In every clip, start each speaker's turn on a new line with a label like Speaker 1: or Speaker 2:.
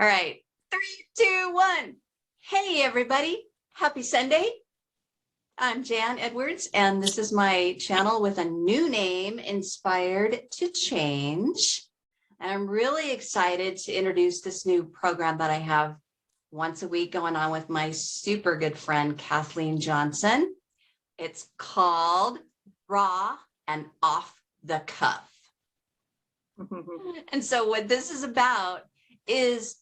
Speaker 1: All right, 3, 2, 1. Hey, everybody. Happy Sunday. I'm Jan Edwards, and this is my channel with a new name, Inspired to Change. And I'm really excited to introduce this new program that I have once a week going on with my super good friend, Kathleen Johnson. It's called Raw and Off the Cuff. And so what this is about is,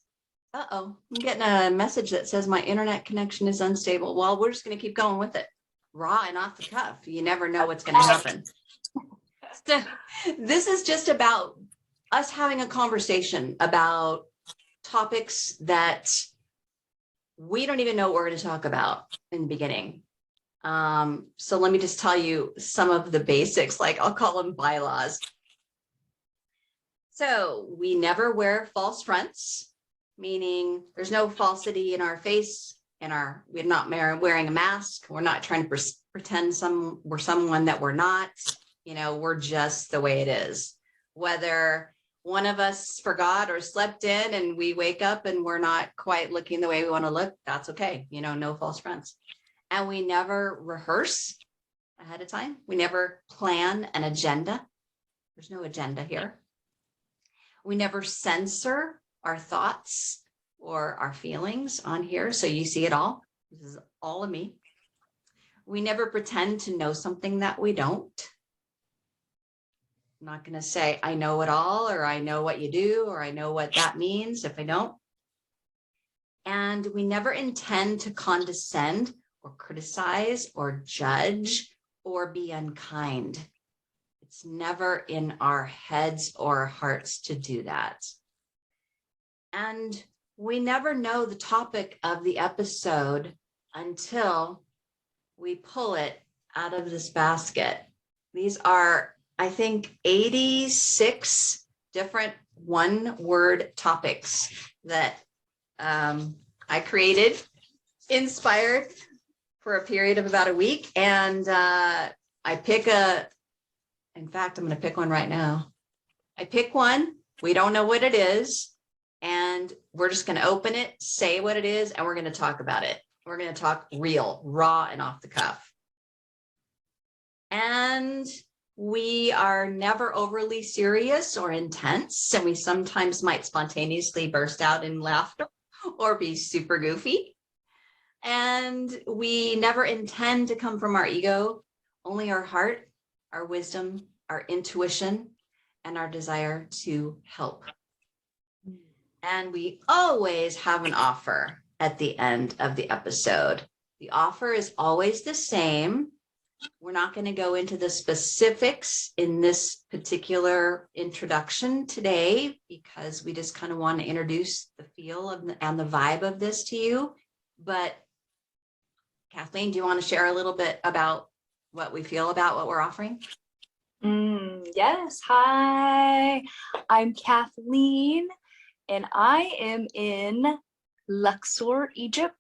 Speaker 1: I'm getting a message that says my internet connection is unstable. Well, we're just going to keep going with it. Raw and off the cuff. You never know what's going to happen. So this is just about us having a conversation about topics that we don't even know what we're going to talk about in the beginning. So let me just tell you some of the basics, like I'll call them bylaws. So we never wear false fronts, meaning there's no falsity in our face, we're not wearing a mask. We're not trying to pretend we're someone that we're not. We're just the way it is. Whether one of us forgot or slept in and we wake up and we're not quite looking the way we want to look, that's okay. No false fronts. And we never rehearse ahead of time. We never plan an agenda. There's no agenda here. We never censor our thoughts or our feelings on here. So you see it all. This is all of me. We never pretend to know something that we don't. I'm not going to say, I know it all, or I know what you do, or I know what that means if I don't. And we never intend to condescend or criticize or judge or be unkind. It's never in our heads or hearts to do that. And we never know the topic of the episode until we pull it out of this basket. These are, I think, 86 different one-word topics that I created, inspired for a period of about a week. And I pick in fact, I'm going to pick one right now. I pick one. We don't know what it is. And we're just going to open it, say what it is, and we're going to talk about it. We're going to talk real, raw, and off the cuff. And we are never overly serious or intense. And we sometimes might spontaneously burst out in laughter or be super goofy. And we never intend to come from our ego, only our heart, our wisdom, our intuition, and our desire to help. And we always have an offer at the end of the episode. The offer is always the same. We're not going to go into the specifics in this particular introduction today because we just kind of want to introduce the feel and the vibe of this to you. But Kathleen, do you want to share a little bit about what we feel about what we're offering?
Speaker 2: Yes. Hi, I'm Kathleen, and I am in Luxor, Egypt.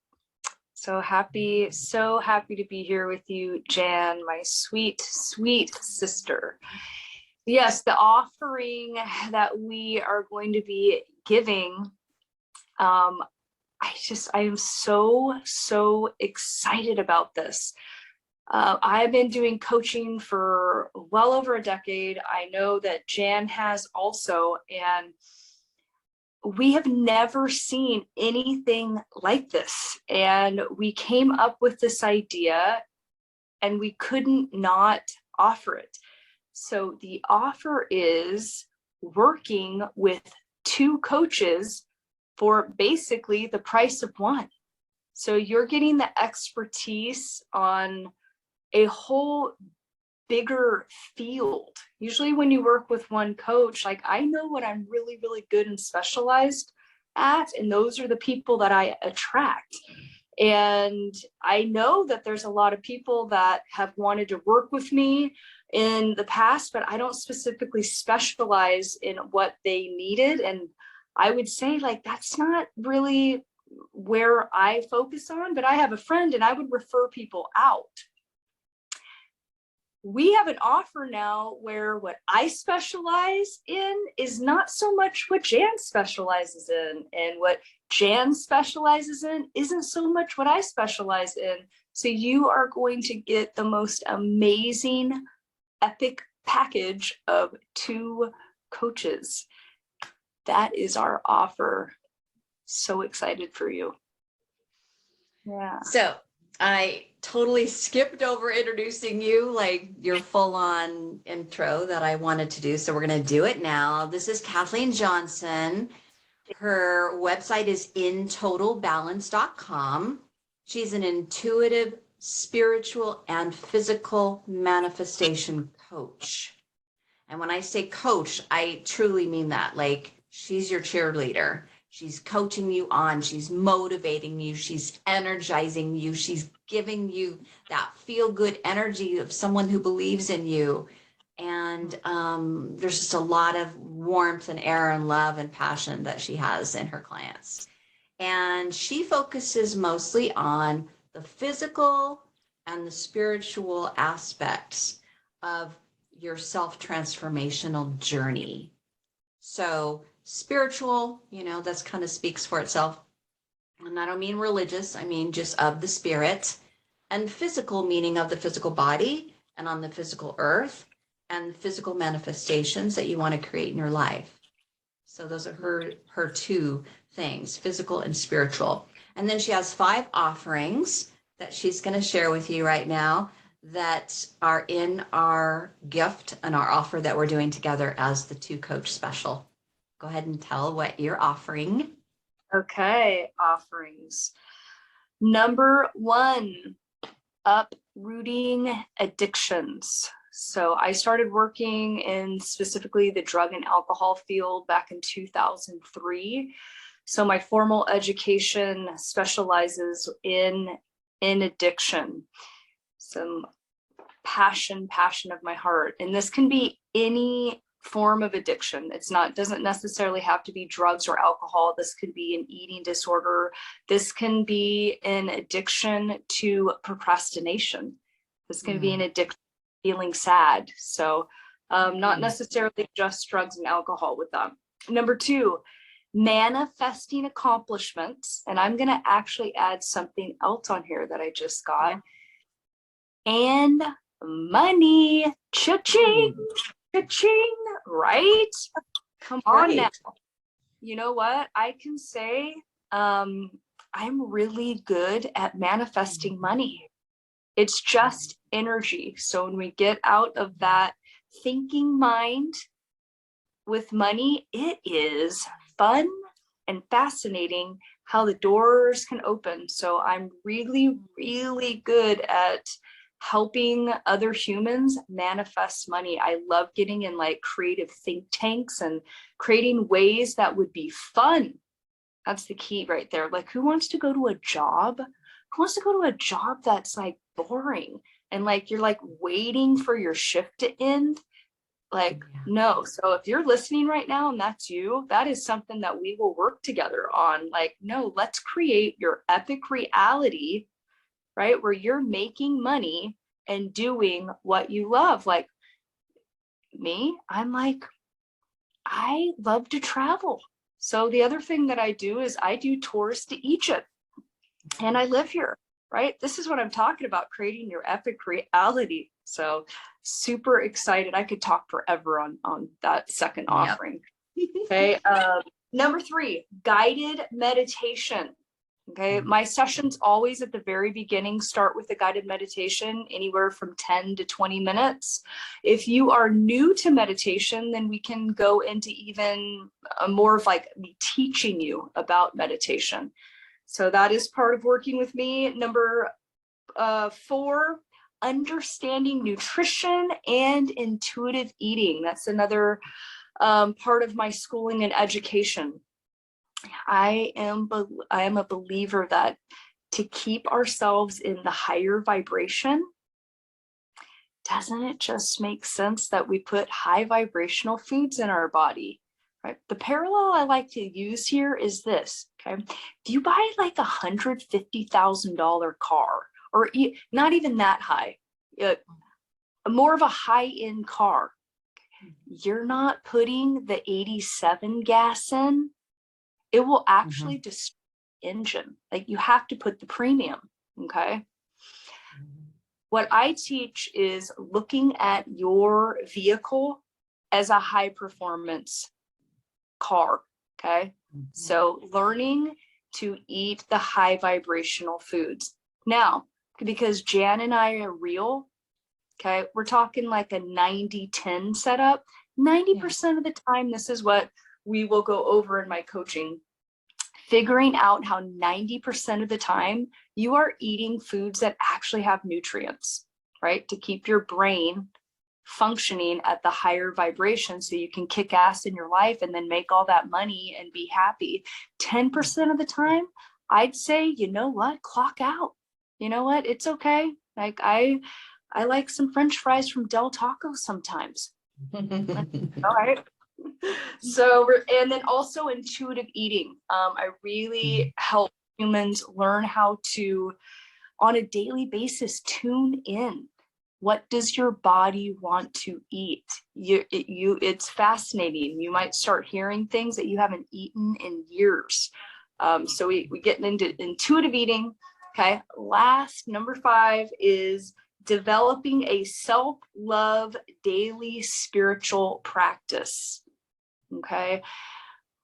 Speaker 2: So happy to be here with you, Jan, my sweet, sweet sister. Yes, the offering that we are going to be giving, I am so excited about this. I've been doing coaching for well over a decade. I know that Jan has also, and we have never seen anything like this. And we came up with this idea and we couldn't not offer it. So the offer is working with 2 coaches for basically the price of one. So you're getting the expertise on a whole bigger field. Usually when you work with one coach, like I know what I'm really, really good and specialized at, and those are the people that I attract. And I know that there's a lot of people that have wanted to work with me in the past, but I don't specifically specialize in what they needed. And I would say like, that's not really where I focus on, but I have a friend and I would refer people out. we have an offer now where what I specialize in is not so much what Jan specializes in, and what Jan specializes in isn't so much what I specialize in. So you are going to get the most amazing, epic package of 2 coaches. That is our offer. So excited for you. Yeah.
Speaker 1: So I totally skipped over introducing you, like your full-on intro that I wanted to do. So we're going to do it now. This is Kathleen Johnson. Her website is intotalbalance.com. She's an intuitive, spiritual, and physical manifestation coach. And when I say coach, I truly mean that. Like, she's your cheerleader. She's coaching you on, she's motivating you, she's energizing you, she's giving you that feel-good energy of someone who believes in you. And there's just a lot of warmth and air and love and passion that she has in her clients. And she focuses mostly on the physical and the spiritual aspects of your self-transformational journey. So spiritual, that's kind of speaks for itself. And I don't mean religious, I mean just of the spirit. And physical, meaning of the physical body and on the physical earth and physical manifestations that you want to create in your life. So those are her 2 things, physical and spiritual. And then she has 5 offerings that she's going to share with you right now that are in our gift and our offer that we're doing together as the 2 coach special. Go ahead and tell what you're offering.
Speaker 2: Okay, offerings. Number 1, uprooting addictions. So I started working in specifically the drug and alcohol field back in 2003. So my formal education specializes in addiction. Some passion of my heart. And this can be any form of addiction. Doesn't necessarily have to be drugs or alcohol. This could be an eating disorder. This can be an addiction to procrastination. This can be an addiction to feeling sad. So not necessarily just drugs and alcohol with them. Number 2, manifesting accomplishments. And I'm going to actually add something else on here that I just got. And money. Cha-ching. Cha-ching, right? Come on now. You know what? I can say I'm really good at manifesting money. It's just energy. So when we get out of that thinking mind with money, it is fun and fascinating how the doors can open. So I'm really, really good at helping other humans manifest money. I love getting in like creative think tanks and creating ways that would be fun. That's the key right there. Like, who wants to go to a job? Who wants to go to a job that's like boring and like you're like waiting for your shift to end? Like, no. So if you're listening right now and that's you, that is something that we will work together on. Like, no, let's create your epic reality, right? Where you're making money and doing what you love. Like me, I'm like, I love to travel. So the other thing that I do is I do tours to Egypt and I live here, right? This is what I'm talking about, creating your epic reality. So super excited. I could talk forever on that second offering. Okay. Number 3, guided meditation. Okay. My sessions always at the very beginning start with a guided meditation, anywhere from 10 to 20 minutes. If you are new to meditation, then we can go into even more of like me teaching you about meditation. So that is part of working with me. Number 4, understanding nutrition and intuitive eating. That's another part of my schooling and education. I am a believer that to keep ourselves in the higher vibration, doesn't it just make sense that we put high vibrational foods in our body, right? The parallel I like to use here is this, okay? If you buy like $150,000 car, or not even that high, more of a high-end car. You're not putting the 87 gas in. It will actually destroy the engine. Like, you have to put the premium. Okay. What I teach is looking at your vehicle as a high performance car. Okay. So learning to eat the high vibrational foods. Now, because Jan and I are real, okay, we're talking like a 90-10 setup. 90% of the time, this is what we will go over in my coaching. Figuring out how 90% of the time you are eating foods that actually have nutrients, right? To keep your brain functioning at the higher vibration so you can kick ass in your life and then make all that money and be happy. 10% of the time, I'd say, you know what, clock out. You know what, it's okay. Like, I like some French fries from Del Taco sometimes. All right. So, and then also intuitive eating. I really help humans learn how to, on a daily basis, tune in. What does your body want to eat? It's fascinating. You might start hearing things that you haven't eaten in years. So we get into intuitive eating. Okay. Last, number 5 is developing a self-love daily spiritual practice. Okay.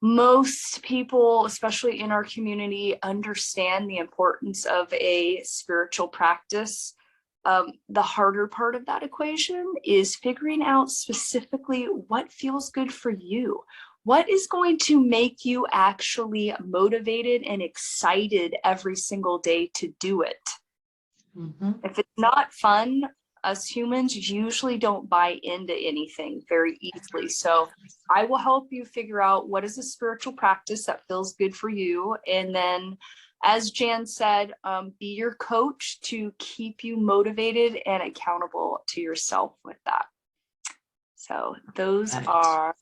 Speaker 2: Most people, especially in our community, understand the importance of a spiritual practice. The harder part of that equation is figuring out specifically what feels good for you. What is going to make you actually motivated and excited every single day to do it? If it's not fun, us humans usually don't buy into anything very easily. So I will help you figure out what is a spiritual practice that feels good for you. And then, as Jan said, be your coach to keep you motivated and accountable to yourself with that. So those are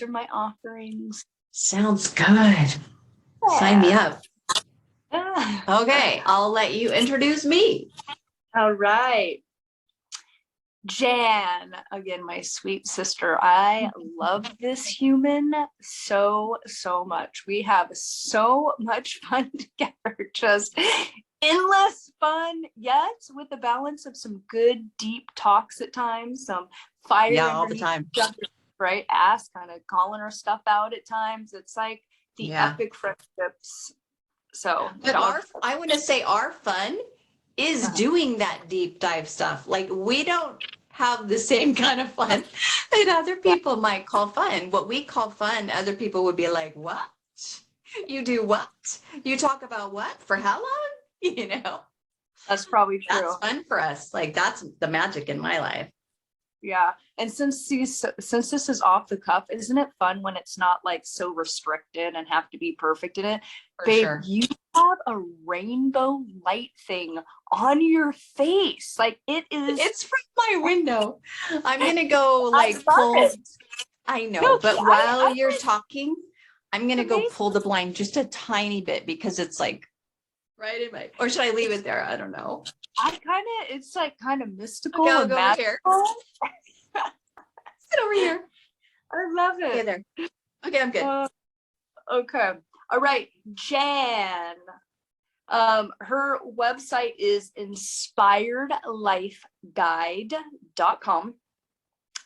Speaker 2: my offerings.
Speaker 1: Sounds good. Yeah. Sign me up. Okay, I'll let you introduce me.
Speaker 2: All right. Jan, again, my sweet sister. I love this human so much. We have so much fun together, just endless fun, yes, with a balance of some good deep talks at times, some fire
Speaker 1: all the time,
Speaker 2: right? Ass kind of calling her stuff out at times. It's like the epic friendships. So,
Speaker 1: but I want to say our fun is doing that deep dive stuff. Like, we don't have the same kind of fun that other people might call fun. What we call fun, other people would be like, what? You do what? You talk about what? For how long? You know?
Speaker 2: That's probably true.
Speaker 1: That's fun for us. Like, that's the magic in my life.
Speaker 2: Yeah. And since this is off the cuff, isn't it fun when it's not like so restricted and have to be perfect in it? Babe, you have a rainbow light thing on your face. Like, it's
Speaker 1: from my window. I'm gonna go like pull. I know, but while you're talking, I'm gonna go pull the blind just a tiny bit because it's like right in my, or should I leave it there? I don't know.
Speaker 2: It's like kind of mystical.
Speaker 1: Okay,
Speaker 2: and
Speaker 1: go over here. Sit over here.
Speaker 2: I love it.
Speaker 1: Okay, there. Okay, I'm good.
Speaker 2: Okay. All right, Jan. Her website is inspiredlifeguide.com.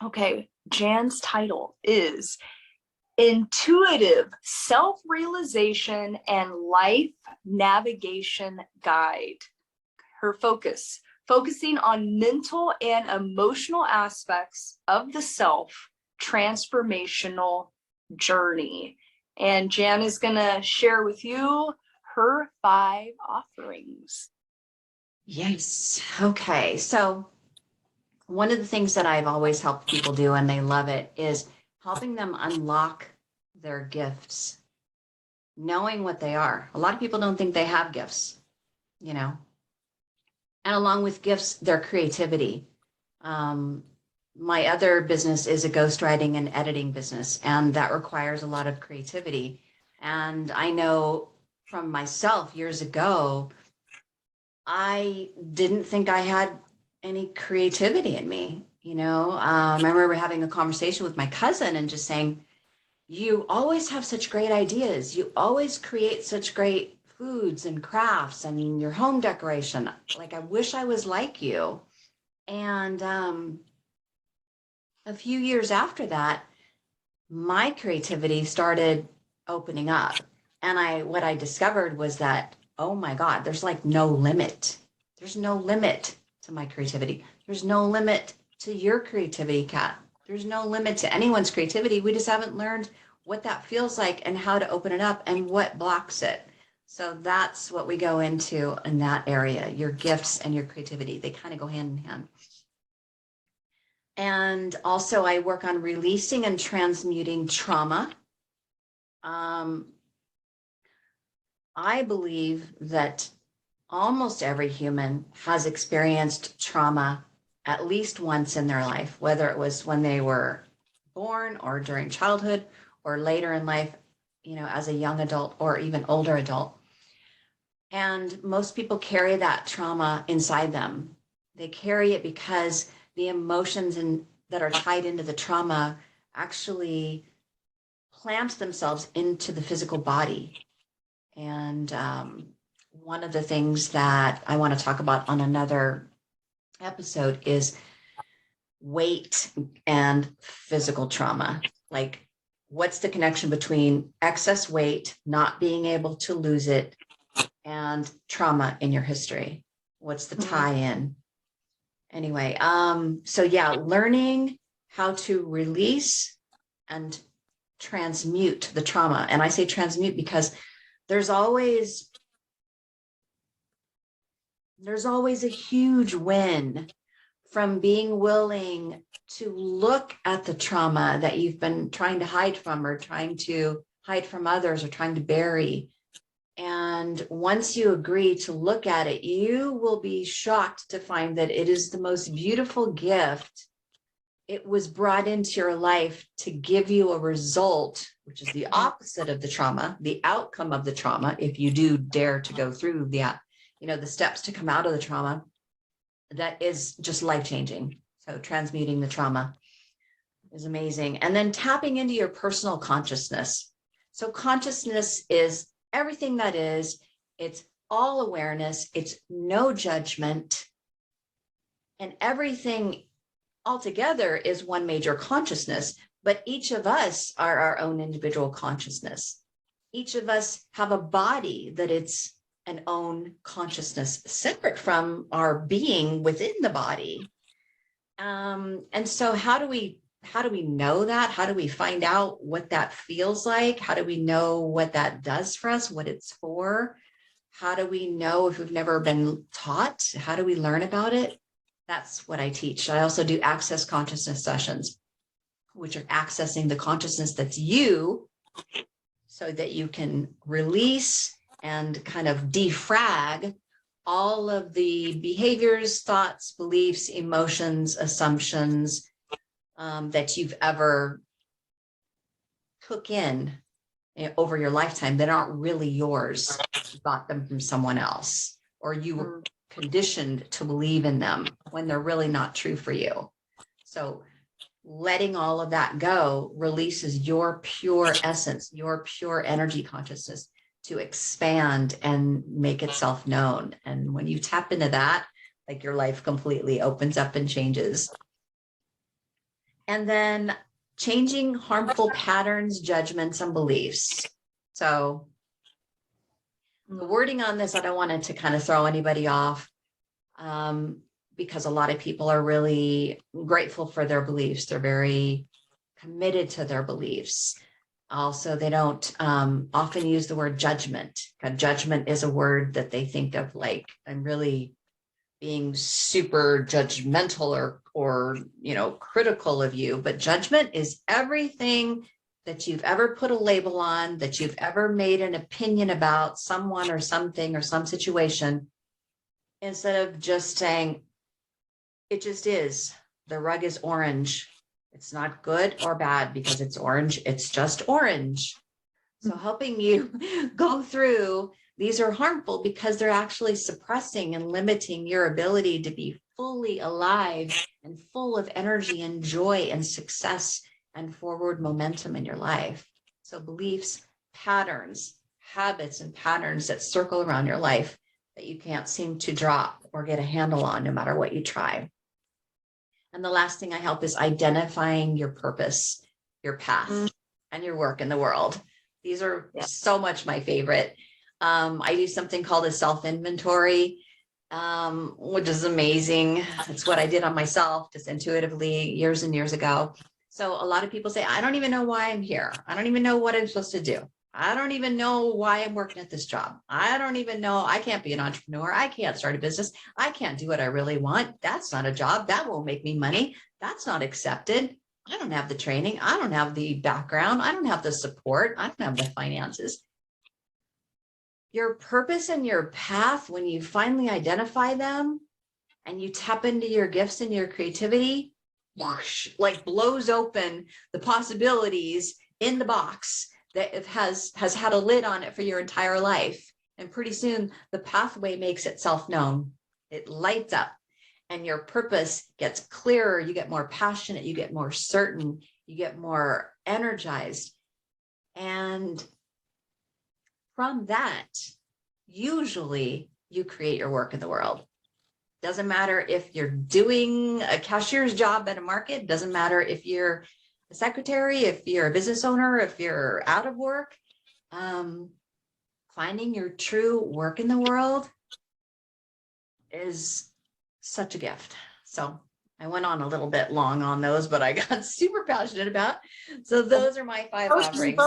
Speaker 2: Okay, Jan's title is Intuitive Self-Realization and Life Navigation Guide. Her focusing on mental and emotional aspects of the self-transformational journey. And Jan is going to share with you her 5 offerings.
Speaker 1: Yes. Okay. So one of the things that I've always helped people do, and they love it, is helping them unlock their gifts, knowing what they are. A lot of people don't think they have gifts, you know, and along with gifts, their creativity. My other business is a ghostwriting and editing business, and that requires a lot of creativity. And I know from myself years ago, I didn't think I had any creativity in me. I remember having a conversation with my cousin and just saying, you always have such great ideas. You always create such great foods and crafts and your home decoration. Like, I wish I was like you. And a few years after that, my creativity started opening up. And what I discovered was that, oh my God, there's like no limit. There's no limit to my creativity. There's no limit to your creativity, Kat. There's no limit to anyone's creativity. We just haven't learned what that feels like and how to open it up and what blocks it. So that's what we go into in that area, your gifts and your creativity. They kind of go hand in hand. And also I work on releasing and transmuting trauma. I believe that almost every human has experienced trauma at least once in their life, whether it was when they were born or during childhood or later in life, as a young adult or even older adult. And most people carry that trauma inside them. They carry it because the emotions that are tied into the trauma actually plant themselves into the physical body. And one of the things that I want to talk about on another episode is weight and physical trauma. Like, what's the connection between excess weight, not being able to lose it, and trauma in your history? What's the tie-in? Anyway, so yeah, learning how to release and transmute the trauma. And I say transmute because there's always a huge win from being willing to look at the trauma that you've been trying to hide from, or trying to hide from others, or trying to bury. And once you agree to look at it, you will be shocked to find that it is the most beautiful gift. It was brought into your life to give you a result, which is the opposite of the trauma, the outcome of the trauma. If you do dare to go through the steps to come out of the trauma, that is just life-changing. So transmuting the trauma is amazing. And then tapping into your personal consciousness. So consciousness is everything that is. It's all awareness. It's no judgment. And everything altogether is one major consciousness, but each of us are our own individual consciousness. Each of us have a body that it's an own consciousness separate from our being within the body. And so how do we know that? How do we find out what that feels like? How do we know what that does for us, what it's for? How do we know if we've never been taught? How do we learn about it? That's what I teach. I also do access consciousness sessions, which are accessing the consciousness that's you, so that you can release and kind of defrag all of the behaviors, thoughts, beliefs, emotions, assumptions that you've ever took in over your lifetime that aren't really yours. You got them from someone else, or you were conditioned to believe in them when they're really not true for you. So letting all of that go releases your pure essence, your pure energy consciousness to expand and make itself known. And when you tap into that, like, your life completely opens up and changes. And then changing harmful patterns, judgments, and beliefs. So the wording on this, I don't want it to kind of throw anybody off, because a lot of people are really grateful for their beliefs. They're very committed to their beliefs. Also, they don't often use the word judgment. Judgment is a word that they think of like, I'm really being super judgmental or critical of you. But judgment is everything that you've ever put a label on, that you've ever made an opinion about someone or something or some situation, instead of just saying, it just is. The rug is orange. It's not good or bad because it's orange. It's just orange. So helping you go through, these are harmful because they're actually suppressing and limiting your ability to be fully alive and full of energy and joy and success and forward momentum in your life. So beliefs, patterns, habits, and patterns that circle around your life that you can't seem to drop or get a handle on no matter what you try. And the last thing I help is identifying your purpose, your path, and your work in the world. These are so much my favorite. I do something called a self-inventory, which is amazing. It's what I did on myself just intuitively years and years ago. So a lot of people say, I don't even know why I'm here. I don't even know what I'm supposed to do. I don't even know why I'm working at this job. I don't even know. I can't be an entrepreneur. I can't start a business. I can't do what I really want. That's not a job. That won't make me money. That's not accepted. I don't have the training. I don't have the background. I don't have the support. I don't have the finances. Your purpose and your path, when you finally identify them and you tap into your gifts and your creativity, whoosh, like blows open the possibilities in the box that it has had a lid on it for your entire life. And pretty soon the pathway makes itself known. It lights up and your purpose gets clearer. You get more passionate, you get more certain, you get more energized. And from that, usually you create your work in the world. Doesn't matter if you're doing a cashier's job at a market, doesn't matter if you're a secretary, if you're a business owner, if you're out of work, finding your true work in the world is such a gift. So I went on a little bit long on those, but I got super passionate about. So those are my 5 offerings.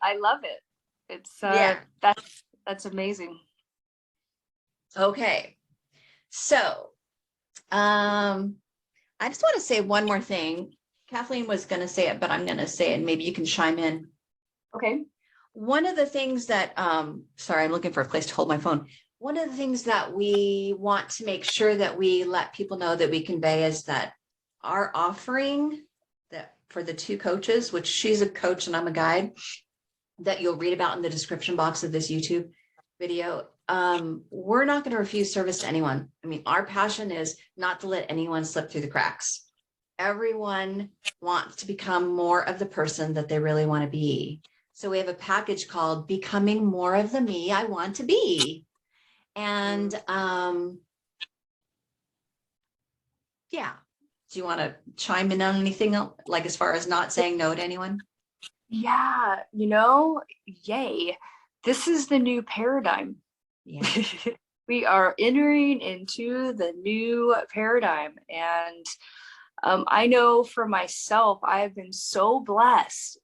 Speaker 2: I love it. It's that's amazing.
Speaker 1: Okay. So I just want to say one more thing. Kathleen was going to say it, but I'm going to say it and maybe you can chime in.
Speaker 2: Okay.
Speaker 1: One of the things that, sorry, I'm looking for a place to hold my phone. One of the things that we want to make sure that we let people know that we convey is that our offering that for the 2 coaches, which she's a coach and I'm a guide, that you'll read about in the description box of this YouTube video, we're not going to refuse service to anyone. I mean, our passion is not to let anyone slip through the cracks. Everyone wants to become more of the person that they really want to be. So we have a package called Becoming More of the Me I Want to Be. And yeah, do you want to chime in on anything else, like as far as not saying no to anyone?
Speaker 2: Yeah, yay. This is the new paradigm.
Speaker 1: Yeah.
Speaker 2: We are entering into the new paradigm. And I know for myself, I've been so blessed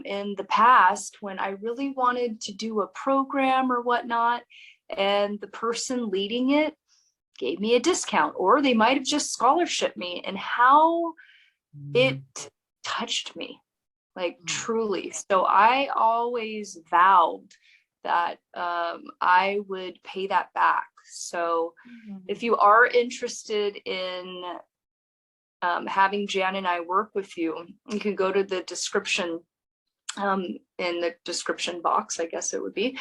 Speaker 2: in the past when I really wanted to do a program or whatnot, and the person leading it gave me a discount, or they might have just scholarshiped me, and how it touched me, like truly. So I always vowed that I would pay that back. So if you are interested in having Jan and I work with you, you can go to the description, in the description box, I guess it would be,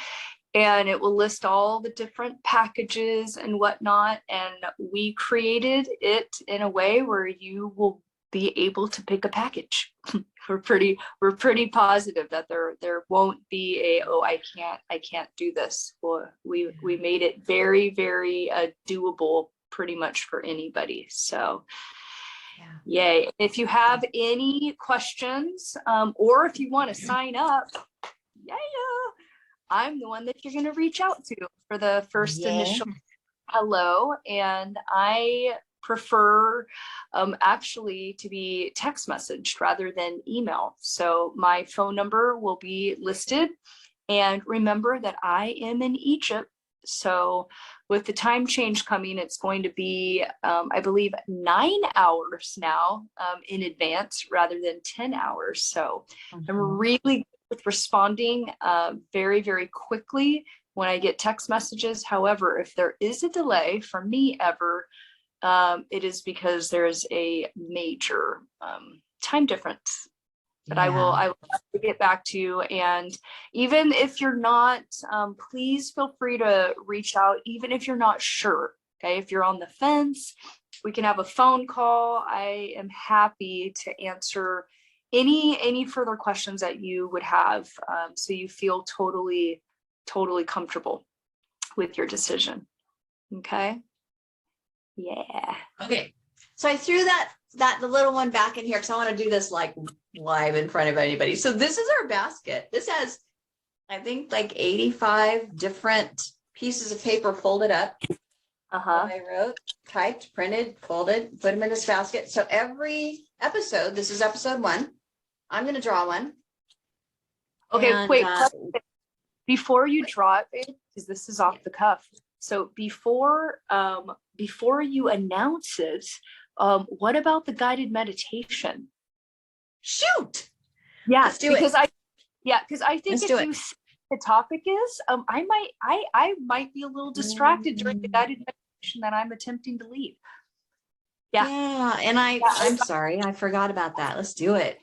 Speaker 2: and it will list all the different packages and whatnot. And we created it in a way where you will be able to pick a package. We're pretty positive that there won't be I can't do this. Well, we made it very, very doable pretty much for anybody. So yay. If you have any questions, or if you want to sign up, I'm the one that you're going to reach out to for the first initial hello. And I prefer actually to be text messaged rather than email. So my phone number will be listed. And remember that I am in Egypt. So with the time change coming, it's going to be, I believe, 9 hours now in advance rather than 10 hours. So I'm really good with responding very, very quickly when I get text messages. However, if there is a delay from me ever, it is because there is a major time difference. But I will have to get back to you. And even if you're not, please feel free to reach out, even if you're not sure. Okay, if you're on the fence, we can have a phone call. I am happy to answer any further questions that you would have, so you feel totally comfortable with your decision. Okay. Yeah.
Speaker 1: Okay. So I threw the little one back in here because I want to do this like live in front of anybody. So this is our basket. This has, I think, like 85 different pieces of paper folded up. I wrote, typed, printed, folded, put them in this basket. So every episode, this is episode 1, I'm going to draw one.
Speaker 2: Okay,
Speaker 1: and,
Speaker 2: wait, before you draw it, babe, because this is off the cuff. So before you announce it, what about the guided meditation?
Speaker 1: Shoot.
Speaker 2: Yeah,
Speaker 1: Let's do
Speaker 2: because
Speaker 1: it.
Speaker 2: because I think
Speaker 1: Let's
Speaker 2: if
Speaker 1: do
Speaker 2: you
Speaker 1: it.
Speaker 2: see what the topic is, I might be a little distracted during the guided meditation that I'm attempting to lead.
Speaker 1: Yeah. And I'm sorry, I forgot about that. Let's do it.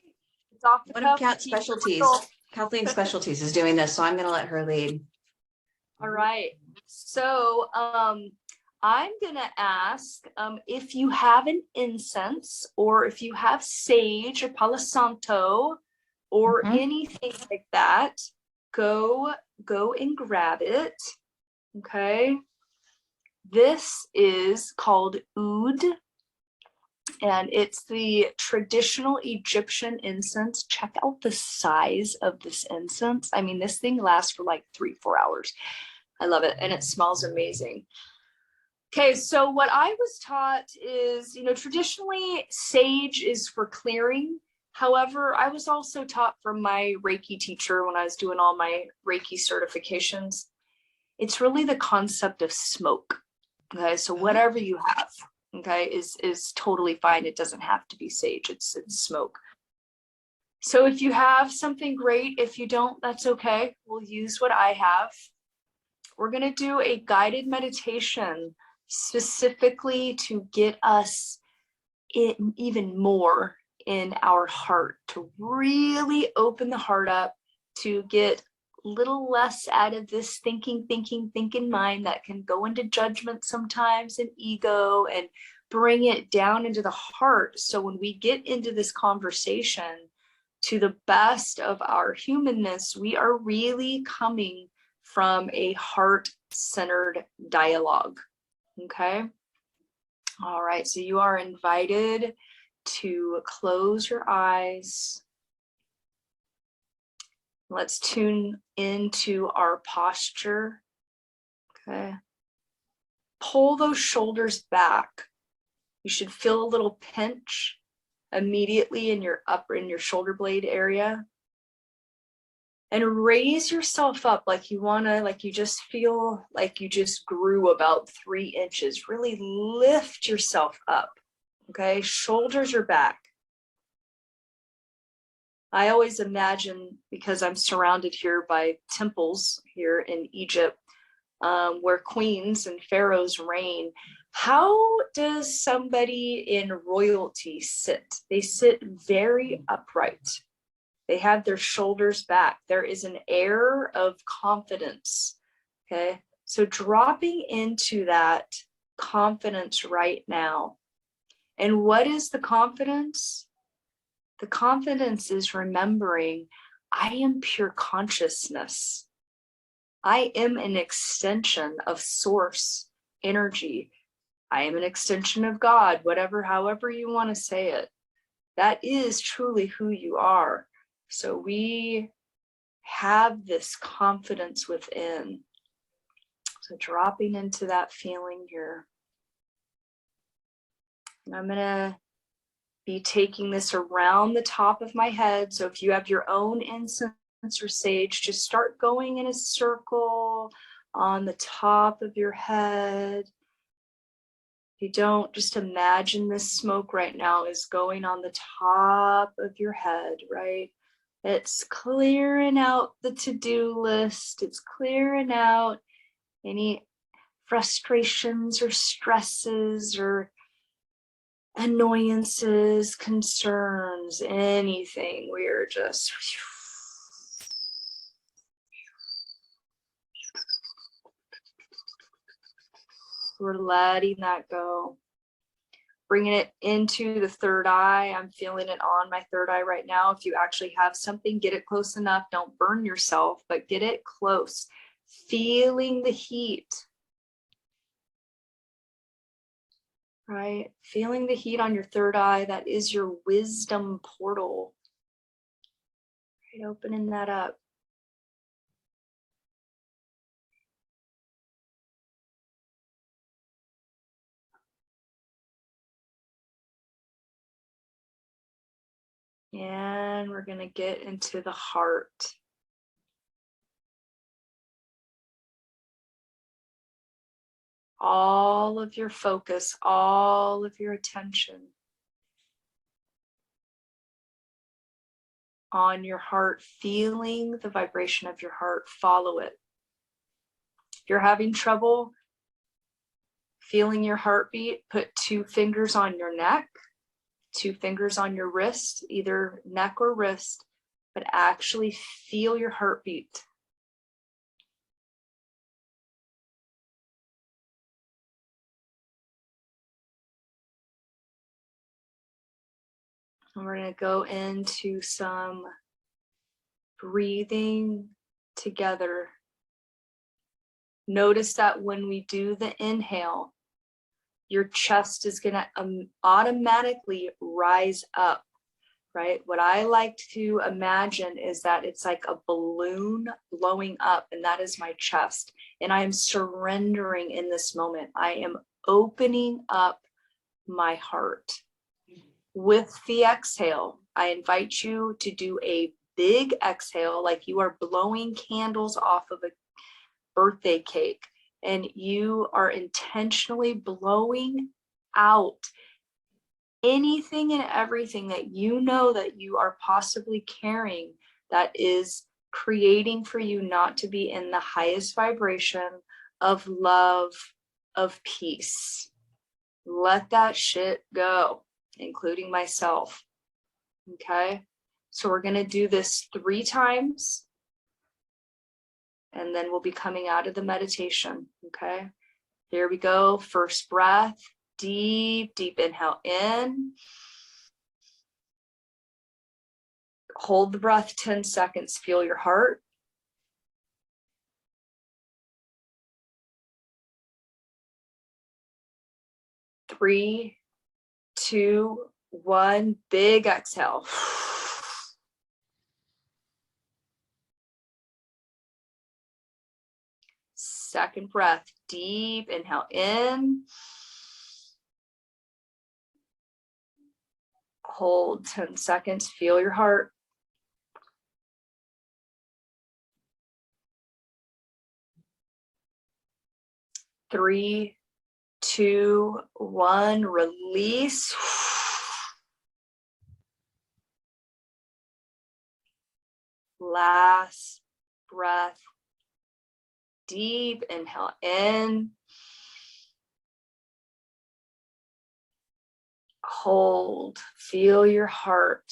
Speaker 2: It's off the
Speaker 1: One
Speaker 2: cuff.
Speaker 1: of Kat's specialties, Kathleen Specialties, is doing this, so I'm going to let her lead.
Speaker 2: All right. So I'm going to ask if you have an incense, or if you have sage or Palo Santo or anything like that, go and grab it. Okay. This is called oud, and it's the traditional Egyptian incense. Check out the size of this incense. I mean, this thing lasts for like 3-4 hours. I love it, and it smells amazing. Okay, so what I was taught is, traditionally sage is for clearing. However, I was also taught from my Reiki teacher when I was doing all my Reiki certifications, it's really the concept of smoke. Okay, so whatever you have, okay, is totally fine. It doesn't have to be sage, it's smoke. So if you have something, great. If you don't, that's okay. We'll use what I have. We're going to do a guided meditation specifically to get us in even more in our heart, to really open the heart up, to get a little less out of this thinking mind that can go into judgment sometimes and ego, and bring it down into the heart. So when we get into this conversation, to the best of our humanness, we are really coming from a heart-centered dialogue. Okay. All right. So you are invited to close your eyes. Let's tune into our posture. Okay. Pull those shoulders back. You should feel a little pinch immediately in your shoulder blade area. And raise yourself up like you just feel like you just grew about 3 inches. Really lift yourself up. Okay, shoulders are back. I always imagine, because I'm surrounded here by temples here in Egypt, where queens and pharaohs reign. How does somebody in royalty sit? They sit very upright. They have their shoulders back. There is an air of confidence. Okay. So dropping into that confidence right now. And what is the confidence? The confidence is remembering I am pure consciousness. I am an extension of source energy. I am an extension of God, however you want to say it. That is truly who you are. So we have this confidence within. So dropping into that feeling here. And I'm going to be taking this around the top of my head. So if you have your own incense or sage, just start going in a circle on the top of your head. If you don't, just imagine this smoke right now is going on the top of your head, right? It's clearing out the to-do list. It's clearing out any frustrations or stresses or annoyances, concerns, anything. We're just we're letting that go. Bringing it into the third eye. I'm feeling it on my third eye right now. If you actually have something, get it close enough. Don't burn yourself, but get it close. Feeling the heat. Right? Feeling the heat on your third eye. That is your wisdom portal. Right? Opening that up. And we're going to get into the heart. All of your focus, all of your attention on your heart, feeling the vibration of your heart. Follow it. If you're having trouble feeling your heartbeat, put 2 fingers on your neck, 2 fingers on your wrist, either neck or wrist, but actually feel your heartbeat. And we're going to go into some breathing together. Notice that when we do the inhale, your chest is going to automatically rise up, right? What I like to imagine is that it's like a balloon blowing up, and that is my chest. And I am surrendering in this moment. I am opening up my heart. With the exhale, I invite you to do a big exhale, like you are blowing candles off of a birthday cake, and you are intentionally blowing out anything and everything that you know that you are possibly carrying that is creating for you not to be in the highest vibration of love, of peace. Let that shit go, including myself. Okay? So we're going to do this 3 times, and then we'll be coming out of the meditation. Okay? Here we go. First breath. Deep, deep inhale in. Hold the breath 10 seconds. Feel your heart. Three, 2, 1. Big exhale. Second breath. Deep inhale in. Hold 10 seconds. Feel your heart. 3, 2, 1. Release. Last breath. Deep inhale in. Hold. Feel your heart.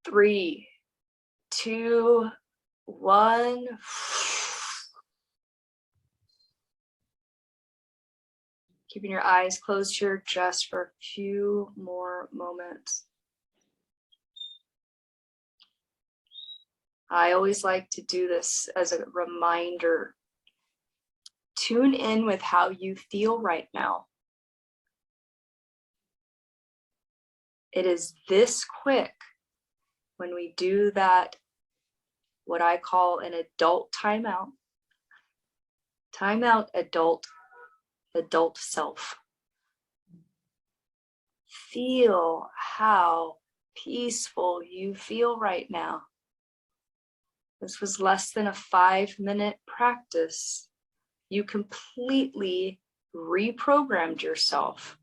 Speaker 2: 3, 2, 1. Keeping your eyes closed here just for a few more moments. I always like to do this as a reminder. Tune in with how you feel right now. It is this quick when we do that, what I call an adult timeout. Timeout, adult self. Feel how peaceful you feel right now. This was less than a 5-minute practice. You completely reprogrammed yourself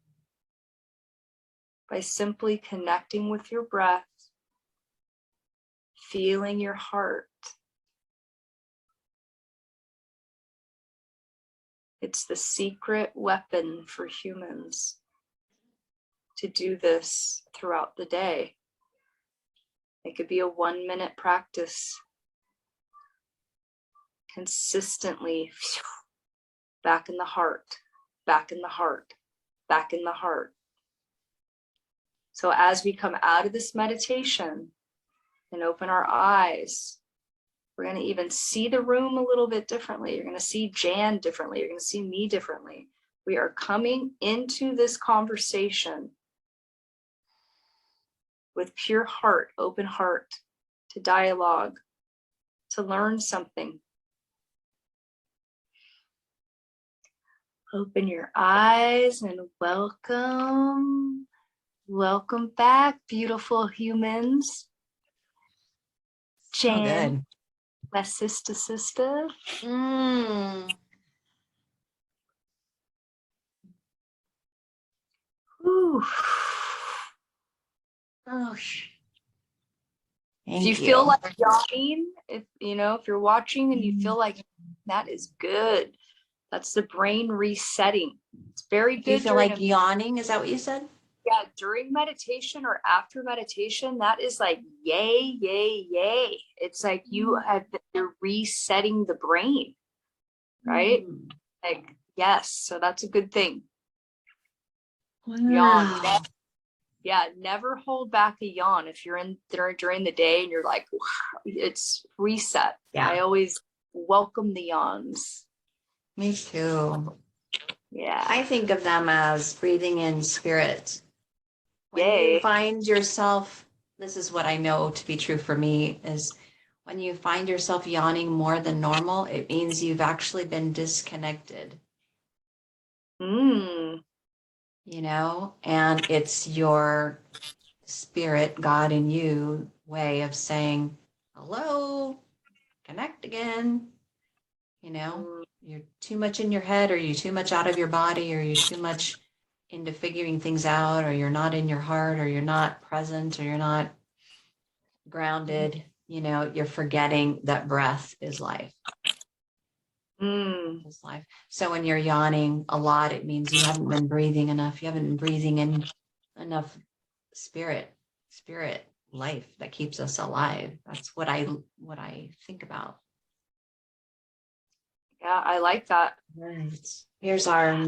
Speaker 2: by simply connecting with your breath, feeling your heart. It's the secret weapon for humans to do this throughout the day. It could be a 1-minute practice. consistently back in the heart, back in the heart, back in the heart. So as we come out of this meditation and open our eyes, we're going to even see the room a little bit differently. You're going to see Jan differently. You're going to see me differently. We are coming into this conversation with pure heart, open heart, to dialogue, to learn something. Open your eyes and welcome. Welcome back, beautiful humans.
Speaker 1: So
Speaker 2: Jan,
Speaker 1: good.
Speaker 2: my sister.
Speaker 1: Mm.
Speaker 2: Whew.
Speaker 1: Oh,
Speaker 2: If you
Speaker 1: thank
Speaker 2: feel
Speaker 1: you.
Speaker 2: like yawning, if you're watching and you feel like that is good, that's the brain resetting. It's very
Speaker 1: Do you
Speaker 2: good
Speaker 1: feel like yawning? Is that what you said?
Speaker 2: during meditation or after meditation. That is like yay, yay, yay. It's like you're resetting the brain, right?
Speaker 1: Mm.
Speaker 2: Like, yes, so that's a good thing.
Speaker 1: Wow.
Speaker 2: Yawn. Yeah, never hold back a yawn if you're in there during the day and you're like, it's reset.
Speaker 1: Yeah.
Speaker 2: I always welcome the yawns.
Speaker 1: Me too.
Speaker 2: Yeah.
Speaker 1: I think of them as breathing in spirit. When
Speaker 2: Yay.
Speaker 1: you find yourself, this is what I know to be true for me, is when you find yourself yawning more than normal, it means you've actually been disconnected. And it's your spirit, God in you way of saying, hello, connect again. You're too much in your head, or you're too much out of your body, or you're too much into figuring things out, or you're not in your heart, or you're not present, or you're not grounded. You're forgetting that breath is life. Is life. So when you're yawning a lot, it means you haven't been breathing enough. You haven't been breathing in enough spirit life that keeps us alive. That's what I think about.
Speaker 2: Yeah, I like that.
Speaker 1: Right. Here's our